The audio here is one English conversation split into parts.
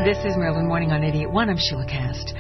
This is Maryland Morning on 88.1. I'm Sheila Kast.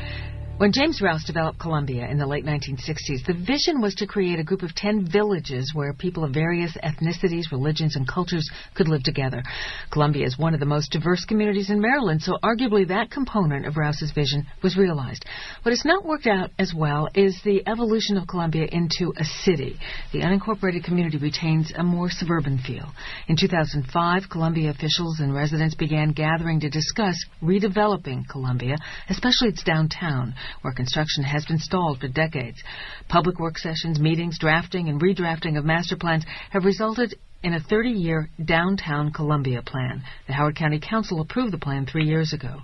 When James Rouse developed Columbia in the late 1960s, the vision was to create a group of 10 villages where people of various ethnicities, religions, and cultures could live together. Columbia is one of the most diverse communities in Maryland, so arguably that component of Rouse's vision was realized. What has not worked out as well is the evolution of Columbia into a city. The unincorporated community retains a more suburban feel. In 2005, Columbia officials and residents began gathering to discuss redeveloping Columbia, especially its downtown, where construction has been stalled for decades. Public work sessions, meetings, drafting, and redrafting of master plans have resulted in a 30-year downtown Columbia plan. The Howard County Council approved the plan 3 years ago.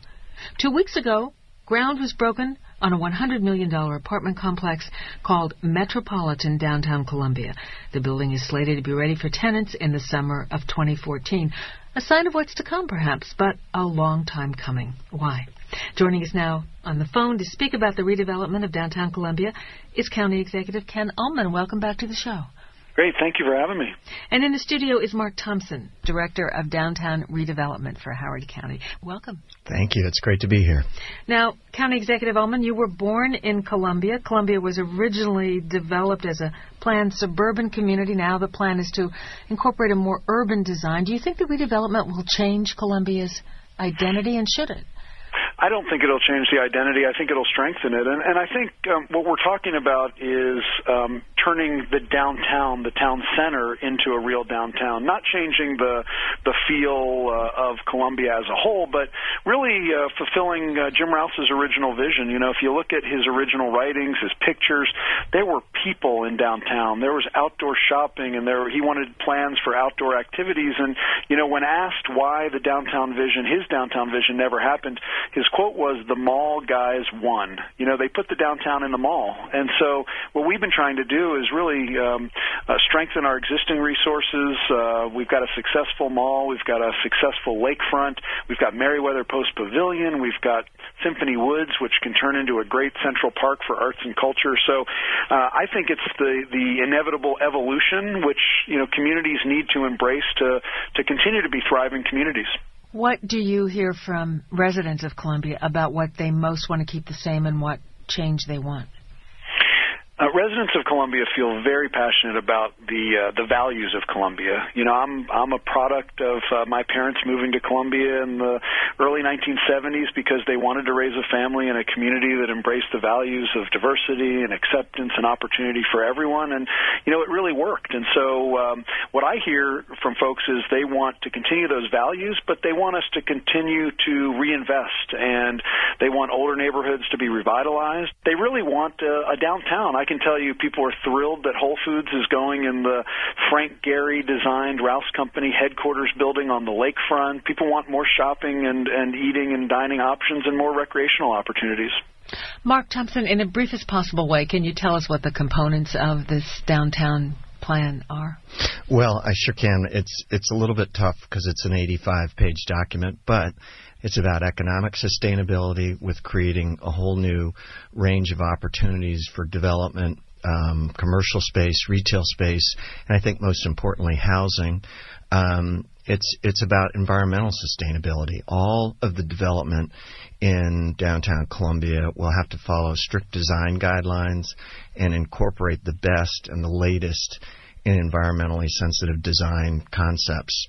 2 weeks ago, ground was broken on a $100 million apartment complex called Metropolitan Downtown Columbia. The building is slated to be ready for tenants in the summer of 2014. A sign of what's to come, perhaps, but a long time coming. Why? Joining us now on the phone to speak about the redevelopment of downtown Columbia is County Executive Ken Ulman. Welcome back to the show. Great. Thank you for having me. And in the studio is Mark Thompson, Director of Downtown Redevelopment for Howard County. Welcome. Thank you. It's great to be here. Now, County Executive Ulman, you were born in Columbia. Columbia was originally developed as a planned suburban community. Now the plan is to incorporate a more urban design. Do you think the redevelopment will change Columbia's identity, and should it? I don't think it'll change the identity. I think it'll strengthen it. And I think what we're talking about is turning the downtown, the town center, into a real downtown, not changing the feel of Columbia as a whole, but really fulfilling Jim Rouse's original vision. You know, if you look at his original writings, his pictures, there were people in downtown. There was outdoor shopping, and he wanted plans for outdoor activities. And, you know, when asked why the downtown vision, his downtown vision, never happened, his quote was, "The mall guys won." You know, they put the downtown in the mall. And so what we've been trying to do is really strengthen our existing resources. We've got a successful mall. We've got a successful lakefront. We've got Merriweather Post Pavilion. We've got Symphony Woods, which can turn into a great central park for arts and culture. So I think it's the inevitable evolution which, you know, communities need to embrace to continue to be thriving communities. What do you hear from residents of Columbia about what they most want to keep the same and what change they want? Residents of Columbia feel very passionate about the values of Columbia. You know, I'm a product of my parents moving to Columbia in the early 1970s because they wanted to raise a family in a community that embraced the values of diversity and acceptance and opportunity for everyone. And, you know, it really worked. And so what I hear from folks is they want to continue those values, but they want us to continue to reinvest, and they want older neighborhoods to be revitalized. They really want a downtown. I can tell you people are thrilled that Whole Foods is going in the Frank Gehry designed Rouse Company headquarters building on the lakefront. People want more shopping and eating and dining options and more recreational opportunities. Mark Thompson, in the briefest possible way, can you tell us what the components of this downtown plan are? Well, I sure can. It's a little bit tough because it's an 85-page document, but it's about economic sustainability with creating a whole new range of opportunities for development, commercial space, retail space, and I think most importantly, housing. It's about environmental sustainability. All of the development in downtown Columbia will have to follow strict design guidelines and incorporate the best and the latest in environmentally sensitive design concepts.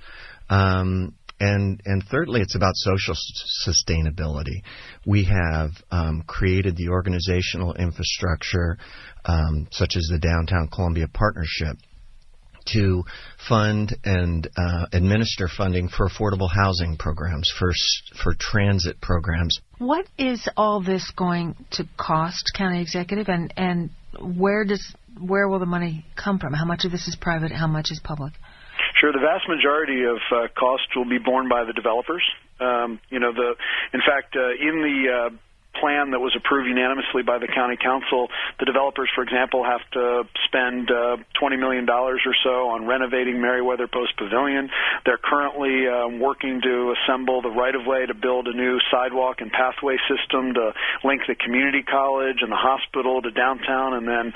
And thirdly, it's about social sustainability. We have created the organizational infrastructure, such as the Downtown Columbia Partnership, to fund and administer funding for affordable housing programs, for transit programs. What is all this going to cost, County Executive, and where will the money come from? How much of this is private? How much is public? Sure. The vast majority of costs will be borne by the developers. In plan that was approved unanimously by the county council, the developers, for example, have to spend $20 million or so on renovating Meriwether Post Pavilion. They're currently working to assemble the right-of-way to build a new sidewalk and pathway system to link the community college and the hospital to downtown, and then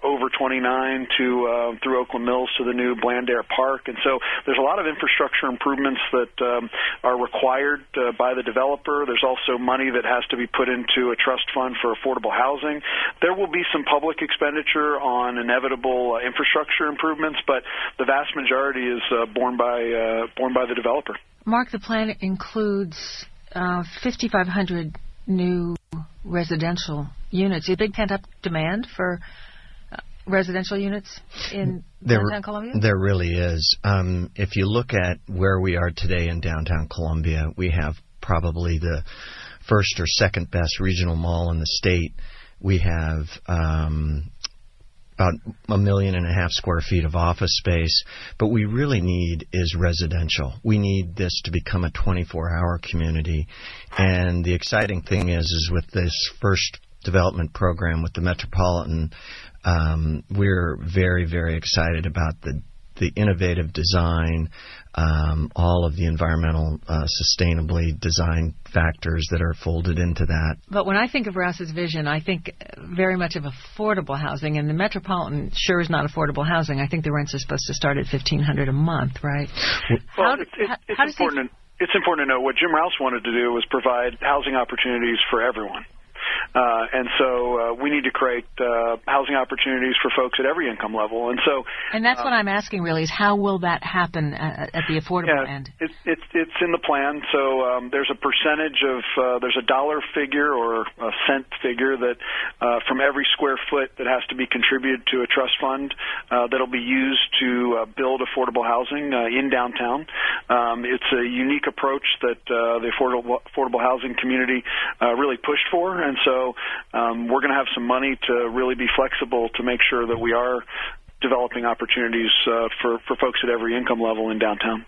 over 29 to through Oakland Mills to the new Blandair Park. And so there's a lot of infrastructure improvements that are required by the developer. There's also money that has to be put into a trust fund for affordable housing. There will be some public expenditure on inevitable infrastructure improvements, but the vast majority is borne by the developer. Mark, the plan includes 5,500 new residential units. A big pent-up demand for residential units in downtown Columbia? There really is. If you look at where we are today in downtown Columbia, we have probably the first or second best regional mall in the state. We have about 1.5 million square feet of office space, but we really need is residential. We need this to become a 24-hour community, and the exciting thing is with this first development program with the Metropolitan, we're very, very excited about the innovative design, all of the environmental, sustainably designed factors that are folded into that. But when I think of Rouse's vision, I think very much of affordable housing, and the Metropolitan sure is not affordable housing. I think the rents are supposed to start at $1,500 a month, right? Well, it's important to know what Jim Rouse wanted to do was provide housing opportunities for everyone. And so we need to create housing opportunities for folks at every income level. And that's what I'm asking, really, is how will that happen at the affordable end? It's in the plan. So there's a percentage of there's a dollar figure or a cent figure that from every square foot that has to be contributed to a trust fund that'll be used to build affordable housing in downtown. It's a unique approach that the affordable housing community really pushed for. And so we're going to have some money to really be flexible to make sure that we are developing opportunities for folks at every income level in downtown.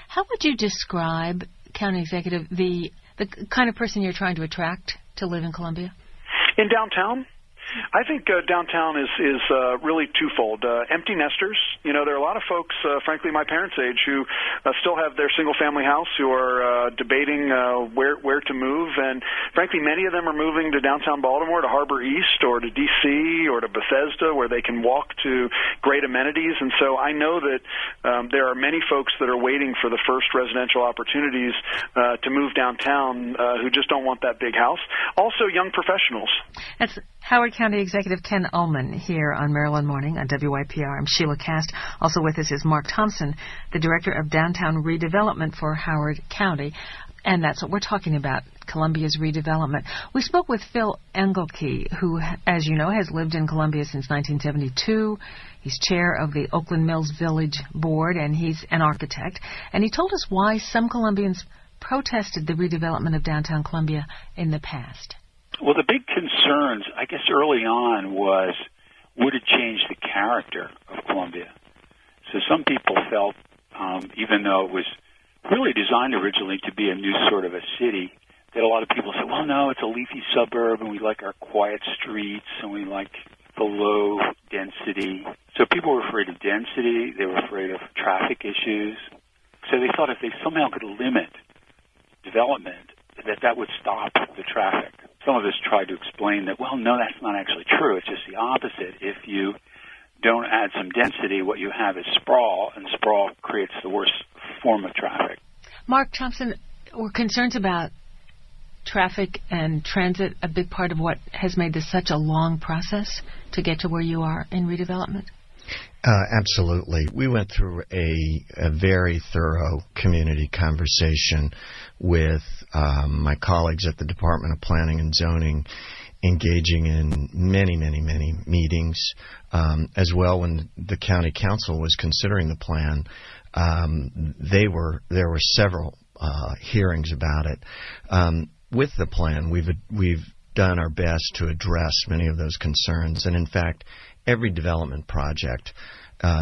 How would you describe, County Executive, the kind of person you're trying to attract to live in Columbia? In downtown? I think downtown is really twofold. Empty nesters. You know, there are a lot of folks, frankly, my parents' age, who still have their single-family house, who are debating where to move. And, frankly, many of them are moving to downtown Baltimore, to Harbor East, or to D.C., or to Bethesda, where they can walk to great amenities. And so I know that there are many folks that are waiting for the first residential opportunities to move downtown who just don't want that big house. Also, young professionals. That's Howard County Executive Ken Ulman here on Maryland Morning on WYPR. I'm Sheila Kast. Also with us is Mark Thompson, the Director of Downtown Redevelopment for Howard County. And that's what we're talking about, Columbia's redevelopment. We spoke with Phil Engelke, who, as you know, has lived in Columbia since 1972. He's chair of the Oakland Mills Village Board, and he's an architect. And he told us why some Columbians protested the redevelopment of downtown Columbia in the past. Well, the big concerns, I guess, early on was, would it change the character of Columbia? So some people felt, even though it was really designed originally to be a new sort of a city, that a lot of people said, well, no, it's a leafy suburb, and we like our quiet streets, and we like the low density. So people were afraid of density. They were afraid of traffic issues. So they thought if they somehow could limit development, that would stop the traffic. Some of us tried to explain that, well, no, that's not actually true. It's just the opposite. If you don't add some density, what you have is sprawl, and sprawl creates the worst form of traffic. Mark Thompson, were concerns about traffic and transit a big part of what has made this such a long process to get to where you are in redevelopment? Absolutely. We went through a very thorough community conversation with my colleagues at the Department of Planning and Zoning, engaging in many, many, many meetings. As well, when the county council was considering the plan, there were several hearings about it. With the plan, we've done our best to address many of those concerns, and in fact, every development project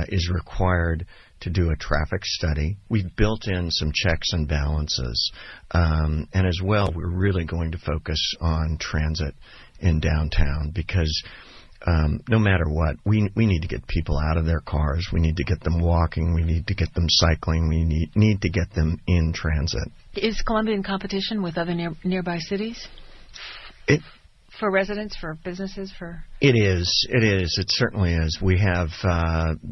is required to do a traffic study. We've built in some checks and balances. And as well, we're really going to focus on transit in downtown because no matter what, we need to get people out of their cars. We need to get them walking. We need to get them cycling. We need to get them in transit. Is Columbia in competition with other nearby cities? For residents, for businesses, for... It is. It certainly is. We have,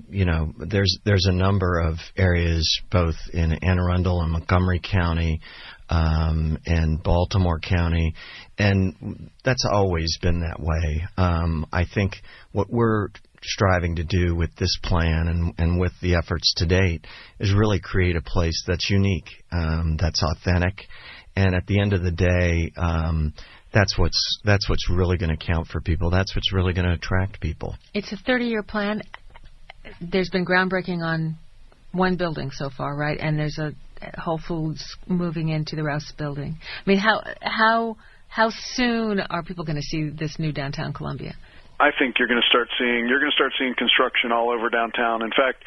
there's a number of areas both in Anne Arundel and Montgomery County and Baltimore County, and that's always been that way. I think what we're striving to do with this plan and with the efforts to date is really create a place that's unique, that's authentic, and at the end of the day, that's what's really going to count for people. That's what's really going to attract people. It's a 30-year plan. There's been groundbreaking on one building so far, right? And there's a Whole Foods moving into the Rouse building. I mean, how soon are people going to see this new downtown Columbia? I think you're going to start seeing construction all over downtown. In fact,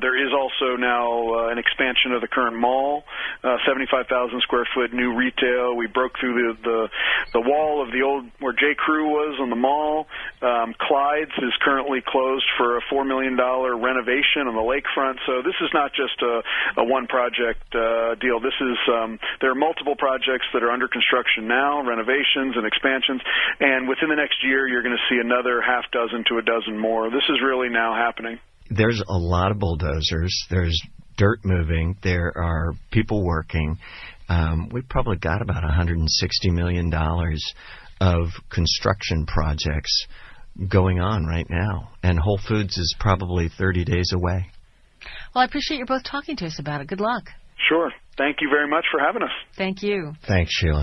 there is also now an expansion of the current mall, 75,000 square foot new retail. We broke through the wall of the old where J. Crew was on the mall. Clyde's is currently closed for a $4 million renovation on the lakefront. So this is not just a one project deal. This is there are multiple projects that are under construction now, renovations and expansions, and within the next year you're going to see another half dozen to a dozen more. This is really now happening. There's a lot of bulldozers. There's dirt moving. There are people working. We've probably got about $160 million of construction projects going on right now, and Whole Foods is probably 30 days away. Well, I appreciate you both talking to us about it. Good luck. Sure. Thank you very much for having us. Thank you. Thanks, Sheila.